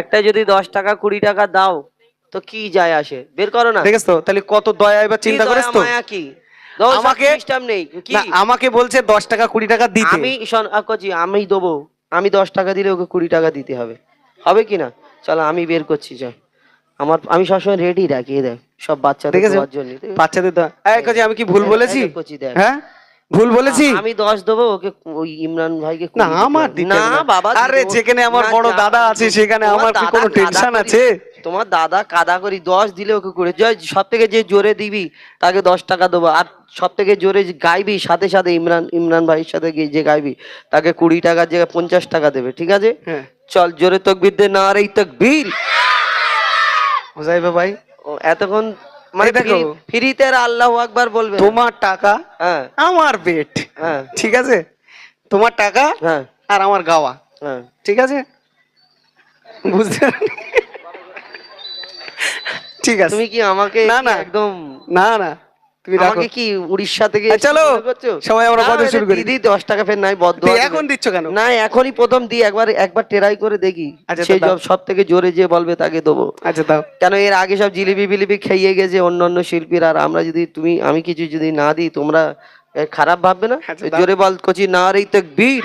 একটা যদি 10 টাকা 20 টাকা দাও তো কি যায় আসে, বের করো না। দেখেছ তো তাহলে কত দয়া, এবার চিন্তা কি করিস দয়া তো। মায়া কি? দোষ আমাকে সিস্টেম নেই কি? না, আমাকে বলছে 10 টাকা 20 টাকা দিতে। আমি কচি আমি দেবো, আমি 10 টাকা দিলে ওকে 20 টাকা দিতে হবে, হবে কি না? চলো আমি বের করছি, চল। আমি সবসময় রেডি রাখি, দেখ সব বাচ্চাদের দেখেছো দেওয়ার জন্য। বাচ্চাদের তো কাজে আমি কি ভুল বলেছি? কচি দেখ, হ্যাঁ ভুল বলেছি? আমি 10 দেবো ওকে, ওই ইমরান ভাইকে না 20 আমার দিতে না হবে না বাবা, আরে যেখানে আমার না, বড় দাদা আছে সেখানে তোমার আমার কি দাদা কোনো কাদা টেনশন করি, আছে? তোমার দাদা কাদা করি 10 দিলে ওকে করে সব থেকে যে জোরে দিবি তাকে 10 টাকা দেবো, আর সব থেকে জোরে যে গাইবি সাথে সাথে ইমরান ভাইয়ের সাথে গিয়ে যে গাইবি তাকে 20 টাকার জায়গায় 50 টাকা দেবে, ঠিক আছে? হ্যাঁ চল জোরে তকবীর দে, নারে তাকবীর। হুজাইফা ভাই এতক্ষণ মানে দেখো ফ্রিতে আর আল্লাহু আকবার বলবে না। তোমার টাকা হ্যাঁ আমার পেট, হ্যাঁ ঠিক আছে? তোমার টাকা হ্যাঁ আর আমার গাওয়া, হ্যাঁ, ঠিক আছে? বুঝতে পারলি? ঠিক আছে। তুমি কি আমাকে না, কি না। একদম না না তুমি রাখো। আমাকে কি উড়িষ্যা থেকে আচ্ছা, চলো, মনে করছো? সবাই আমরা না, গজল এটা শুরু করি। দিদি 10 টাকা ফের নাই বদ্ধ তুই এখন দিচ্ছ কেন? না, এখনই প্রথম দিই, একবার ট্রাই করে দেখি। আচ্ছা, সেই দাও। সব থেকে জোরে যে বলবে তাকে দেবো। আচ্ছা দাও। কেন এর আগে সব জিলিপি ফিলিপি খেয়ে গেছে অন্যান্য শিল্পীরা, আর আমরা যদি আমি কিছু যদি না দিই তোমরা খারাপ ভাববে না? আচ্ছা, দাও। জোরে বল কচি, নারে তাকবীর।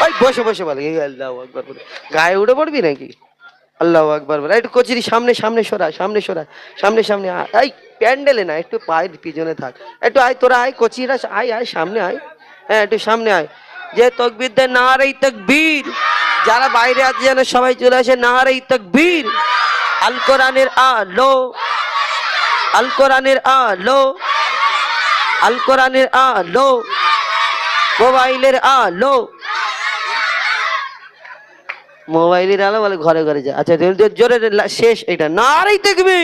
ওই বসে বসে বল, এই আল্লাহু আকবার বলে গায়ে উঠে পড়বি নাকি? আল্লাহু আকবার বলে। একটু কচিরি সামনে সামনে সরা, সামনে সরা, সামনে সামনে এই প্যান্ডেলে না, একটু পায়ের পিছনে থাক, একটু আয় তোরা, আয় কচিরা, আয় আয় সামনে আয়, হ্যাঁ একটু সামনে আয়। যে তাকবীর দেয়, নারে তাকবীর। যারা বাইরে আছে যেন সবাই চলে আসে, নারে তাকবীর। আল কোরআনের আলো, আল কোরআনের আলো, আল কোরআনের আলো, মোবাইলের আলো, মোবাইলের আলো বলে ঘরে ঘরে যা। আচ্ছা জোরে শেষ এটা, নারেই দেখবি।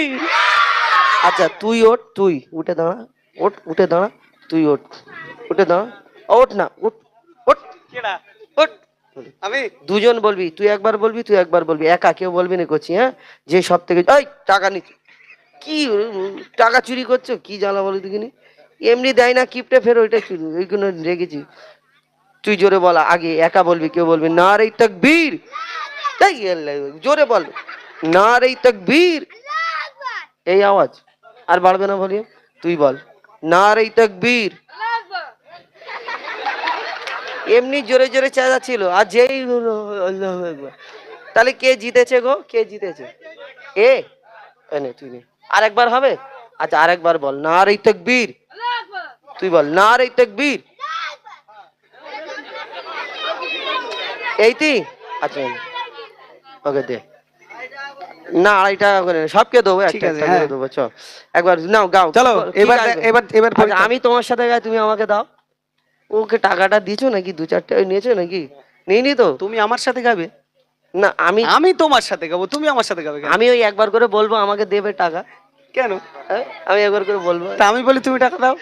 আচ্ছা তুই ওঠ, তুই উঠে দাঁড়া, ওঠ উঠে দাঁড়া, তুই ওঠ, উঠে দাঁড়া, ওঠ না, উঠ ওঠ ওঠ। আমি দুজন বলবি, তুই একবার বলবি, তুই একবার বলবি, একা কেউ বলবি না করছি, হ্যাঁ? যে সব থেকে ওই টাকা নিচ্ছ কি, টাকা চুরি করছো কি জ্বালা বলো দেখিনি? এমনি দেয় না কিপটে, ফের ওইটা চুরি, ওইগুলো রেখেছি। তুই জোরে বলা আগে, একা বলবি, কেউ বলবি নারে তাকবীর। তাই জোরে বল, নারে তাকবীর। এই আওয়াজ আর বাড়বে না, বলি তুই বল নারে তাকবীর। এমনি জোরে জোরে চেঁচাচ্ছিল, আর যেই হলো আল্লাহু আকবার। তাহলে কে জিতেছে গো, কে জিতেছে? এ নে তুই নে, আরেকবার হবে? আচ্ছা আরেকবার বল, নারে তাকবীর। তুই বল নারে তাকবীর। এইটি আচ্ছা ওকে দে না, 2.5 টাকা করে সবকে দেবো, ঠিক একটা আছে, একটা হ্যাঁ। করে দেবো। চল একবার নাও গাও, চলো কি এবার গাইবে? এবার এবার আচ্ছা, আমি তোমার সাথে গাই, তুমি আমাকে দাও। ওকে টাকাটা দিছো নাকি, 2-4 টাকা নিয়েছো নাকি? নিইনি তো? তুমি আমার সাথে গাবে? না আমি আমি তোমার সাথে গাবো, তুমি আমার সাথে গাবে কেন? আমি ওই একবার করে বলবো আমাকে দেবে টাকা, কেন? হ্যাঁ? আমি একবার করে বলবো তা আমি বলি তুমি টাকা দাও।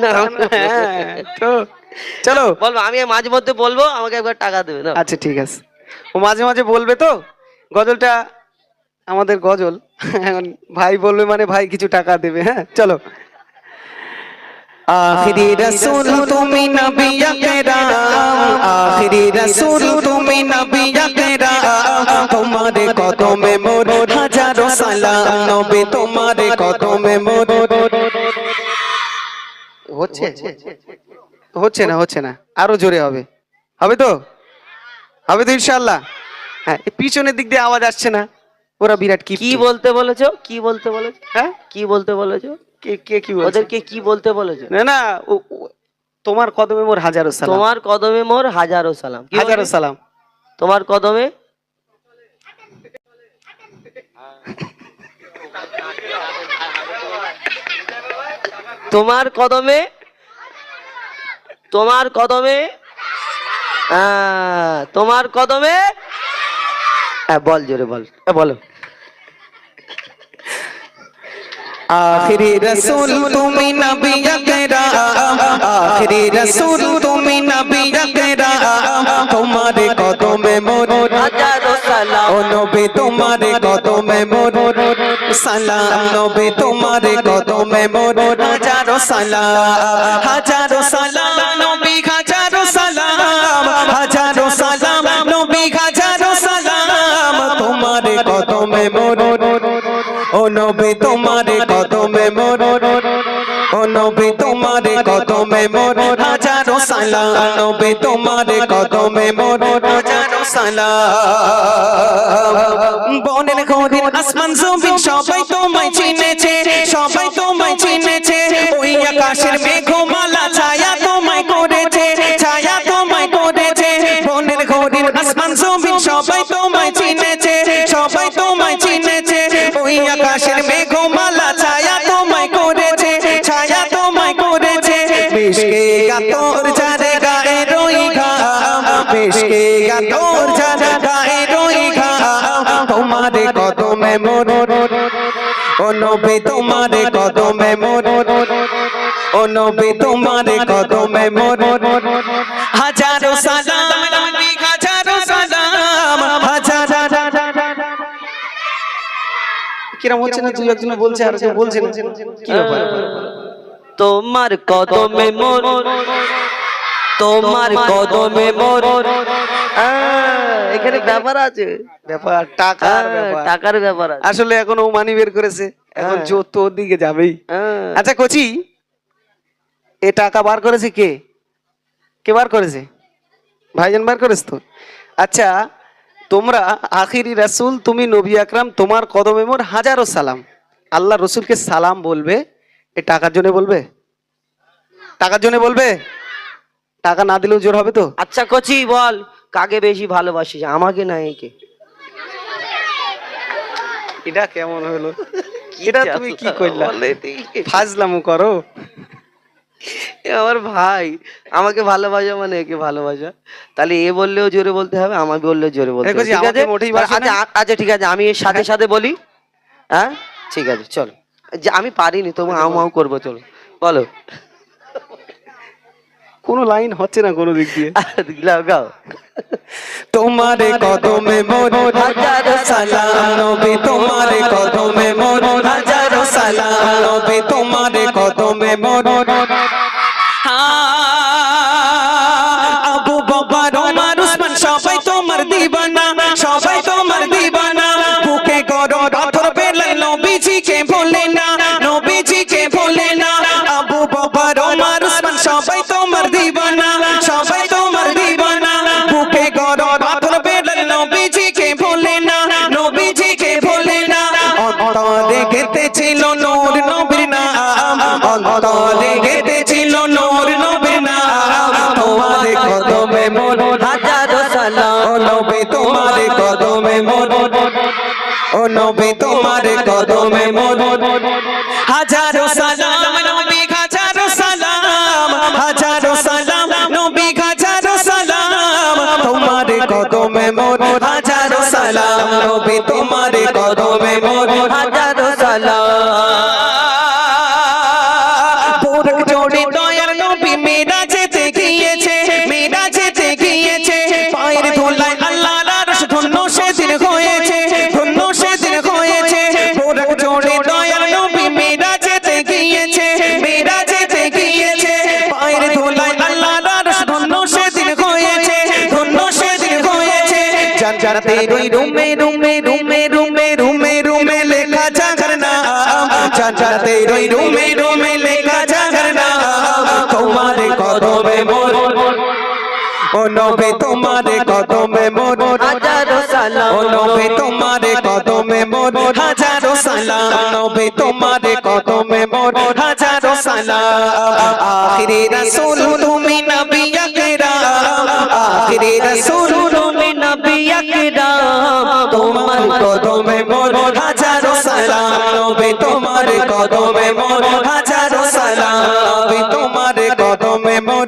না হ্যাঁ, তো চলো। বলবো, আমি মাঝে মধ্যে বলবো আমাকে একবার টাকা দেবে না। আচ্ছা ঠিক আছে, ও মাঝে মাঝে বলবে তো। গজলটা আমাদের গজল, এখন ভাই বলবে মানে ভাই কিছু টাকা দেবে। হ্যাঁ চলো। আখিরি রাসূল তুমি নবী আকরাম, আখিরি রাসূল তুমি নবী আকরাম, তোমারে কদমে মোর হাজারো সালাম, নবী তোমারে কদমে মোর। হচ্ছে হচ্ছে না, হচ্ছে না, আরো জোরে হবে, হবে তো, হবে তো ইনশাআল্লাহ। হ্যাঁ এই পিছনের দিক দিয়ে আওয়াজ আসছে না, ওরা বিরাট কি বলতে বলেছো, কি বলতে বলেছো, হ্যাঁ কি বলতে বলেছো? কে কে কি বলছে? ওদেরকে কি বলতে বলেছো? না না, তোমার কদমে মোর হাজারো সালাম, তোমার কদমে মোর হাজারো সালাম। কি হাজারো বলবি? সালাম। তোমার কদমে তোমার কদমে, তোমার কদমে, তোমার কদমে, বল জোরে বল, বলো। আখিরি রাসূল তুমি নবী আকরাম, আখিরি রাসূল তুমি নবী আকরাম, তোমারে কদমে মোর হাজারো সালাম। ও নবী তোমারে কদমে মোর সালাম, নবী তোমারে কদমে মোর হাজারো সালাম, হাজারো সালাম নবী, হাজারো সালাম, হাজারো সালাম নবী, হাজারো সালাম, কদমে মোর ও নবী তোমার কদমে মোর ও নবী তোমার কদমে মোর হাজারো সালাম নবী তোমার কদমে মোর হাজারো সালাম বনের ঘরের আসমান জমিন সবাই তোমায় চিনেছে সবাই তোমায় চিনেছে ওই আকাশের মেঘমালা ছায়া তোমায় করেছে ছায়া তোমায় করেছে বনের ঘরের আসমান জমিন সবাই তোমায় চিনেছে সবাই তোমায় চিনেছে ওই আকাশের মেঘমালা ছায়া তোমায় করেছে ছায়া তোমায় করেছে মিশকে গাতর যারে গায়ে রই ঘাম মিশকে গাতর যারে গায়ে রই ঘাম তোমারে কদমে মোর ও নবী তোমারে কদমে মোর ও নবী তোমারে কদমে মোর হাজারো সালাম নবী হাজারো সালাম হাজার কিরম হচ্ছে না দুই একজন বলছে আর কেউ বলছে না কি ব্যাপার তোমার কদমে মোর তোমার কদমে মোর এখানে ব্যাপার আছে ব্যাপার টাকার ব্যাপার টাকার ব্যাপার আছে আসলে এখন ও মানি বের করেছে এখন হ্যাঁ। জোর তোর দিকে যাবেই হ্যাঁ। আচ্ছা কোচি এ টাকা বার করেছে কে কে বার করেছে ভাইজান বার করেছ তো আচ্ছা তোমরা আখিরি রাসূল তুমি নবী আকরাম তোমার কদমে মোর হাজারো সালাম আল্লাহ রসুলকে সালাম বলবে এ টাকার জন্য বলবে টাকার জন্য বলবে টাকা না দিলেও জোর হবে তো আচ্ছা কচি বল কাকে বেশি ভালোবাসিস আমাকে না একে এটা কেমন হলো এটা তুমি কি করলা বলে তুই। ফাজলামো করো এ আমার ভাই আমাকে ভালোবাসা মানে একে ভালোবাসা তাহলে এ বললেও জোরে বলতে হবে আমাকে বললেও জোরে বলতে হবে দেখো জি, ঠিক আমাকে আছে মোটেই বাসে না। আচ্ছা আচ্ছা ঠিক আছে আমি এর সাথে সাথে বলি হ্যাঁ ঠিক আছে চলো যে আমি পারিনি তবু আউ আউ করবো চলো বলো কোনো লাইন হচ্ছে না কোনো দিক দিয়ে গাও গাও তোমারে কদমে মোর হাজারো সালাম নবী তোমারে কদমে মোর হাজারো সালাম নবী তোমারে কদমে মোর আবু বকর ওমর উসমান সবাই তোমার দিবানা সবাই তোমার দিবানা বুকে গরম পাথর বেলায় নবীজিকে ভোলে না নবীজিকে ভোলে না আবু বকর ওমর উসমান সবাই তোমার দিবানা সবাই তোমার দিবানা বুকে গরম পাথর বেলায় নবীজিকে ভোলে না নবীজিকে ভোলে না অন্তরে গেঁথেছিল নূর নবীর নাম অন্তরে গেঁথেছিল নূর নবীর নাম তোমারে কদমে মোর হাজারো সালাম ও নবী তোমারে কদমে মোর ও নবী তোমারে কদমে মোর হাজারো সালাম নবী হাজারো সালাম হাজারো সালাম নবী হাজারো সালাম তোমারে কদমে মোর হাজারো সালাম নবী তোমারে কদমে মোর হাজারো সালাম পুরক জোড়ে দয়ার নবী মেরাজেতে গিয়েছে মেরাজেতে গিয়েছে পায়ের ধুলায় আল্লাহর আরশ ধন্য সেদিন হয়েছে ধন্য সেদিন হয়েছে পুরক জোড়ে দয়ার নবী মেরাজেতে গিয়েছে মেরাজেতে গিয়েছে পায়ের ধুলায় আল্লাহর আরশ ধন্য সেদিন হয়েছে ধন্য সেদিন হয়েছে জান্নাতে রই রুমে রুমে রুমে রুমে রুমে রুমে লেখা জাগার নাম জান্নাতে রই রুমে রুমে লেখা জাগার নাম তোমারে কদমে মোর ও নবী তোমারে কদমে মোর হাজারো সালাম ও নবী তোমারে কদমে মোর হাজারো সালাম নবী তোমারে কদমে মোর হাজারো সালাম আখিরি রাসূল তুমি নবী আকরাম আখিরি রাসূল তুমি নবী আকরাম তোমার কদমে মোর হাজারো সালাম নবী তোমারে কদমে মোর হাজারো সালাম নবী তোমারে কদমে মোর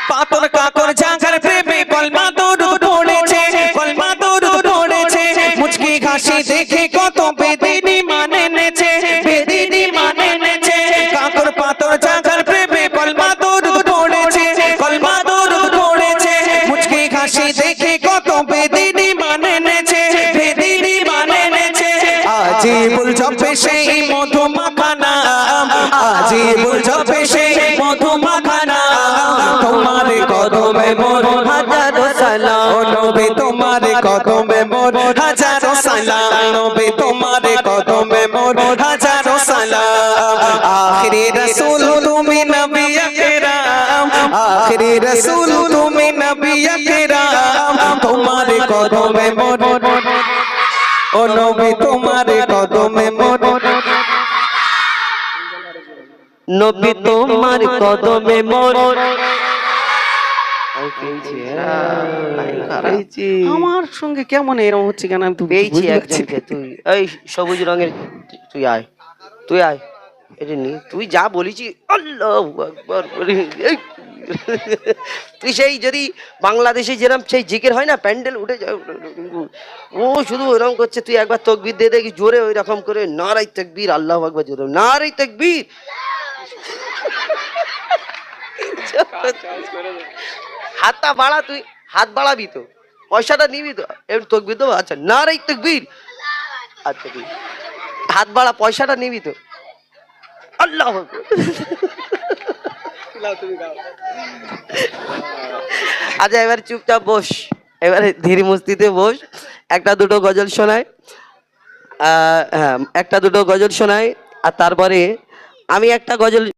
পাতর কাকর জাগার প্রেমে কলমা দরুদ পড়েছে কলমা দরুদ পড়েছে মুচকি হাসি দেখে কত বেদিনী মানে নেছে বেদিনী মানে নেছে কাকর পাতর জাগার প্রেমে কলমা দরুদ পড়েছে কলমা দরুদ পড়েছে মুচকি হাসি দেখে কত বেদিনী মানে নেছে বেদিনী মানে নেছে আজিবুল জপে সেই মধু মাখা নাম জীবন যাবে সে মধু মাখানা তোমার কদমে মোর হাজারো সালাম ও নবী তোমার কদমে মোর হাজারো সালাম নবী তোমার কদমে মোর হাজারো সালাম আখিরি রাসূল তুমি নবী আকরাম আখিরি রাসূল তুমি নবী আকরাম তোমার কদমে মোর ও নবী তোমার কদমে মোর নবী তোমার কদমে মোর আমার সঙ্গে কেমন এরকম হচ্ছে কেন আমি তো পেয়েছি একজনকে। তুই এই সবুজ রঙের, তুই আয়, তুই আয়, এটা নি, তুই যা বলেছি আল্লাহু আকবার বলি, এই তুই সেই যদি বাংলাদেশে যেরকম সেই জিকির হয় না, প্যান্ডেল উঠে যায়, ও শুধু ওইরকম করছে। তুই একবার তাকবীর দিয়ে দেখি জোরে, ওই রকম করে নারাই তাকবীর, আল্লাহু আকবার জোরে নারাই তাকবীর। হাতটা বাড়া, তুই হাত বাড়াবি তো, পয়সাটা নিবি তো, একটু তাকবীর দেবো, আচ্ছা নারাই তাকবীর, আচ্ছা তুই হাত বাড়া, পয়সাটা নিবি তো, আল্লাহু আকবার। আচ্ছা এবার চুপচাপ বস, এবারে ধীর মস্তিতে বস, একটা দুটো গজল শোনায়, হ্যাঁ একটা দুটো গজল শোনায়, আর তারপরে আমি একটা গজল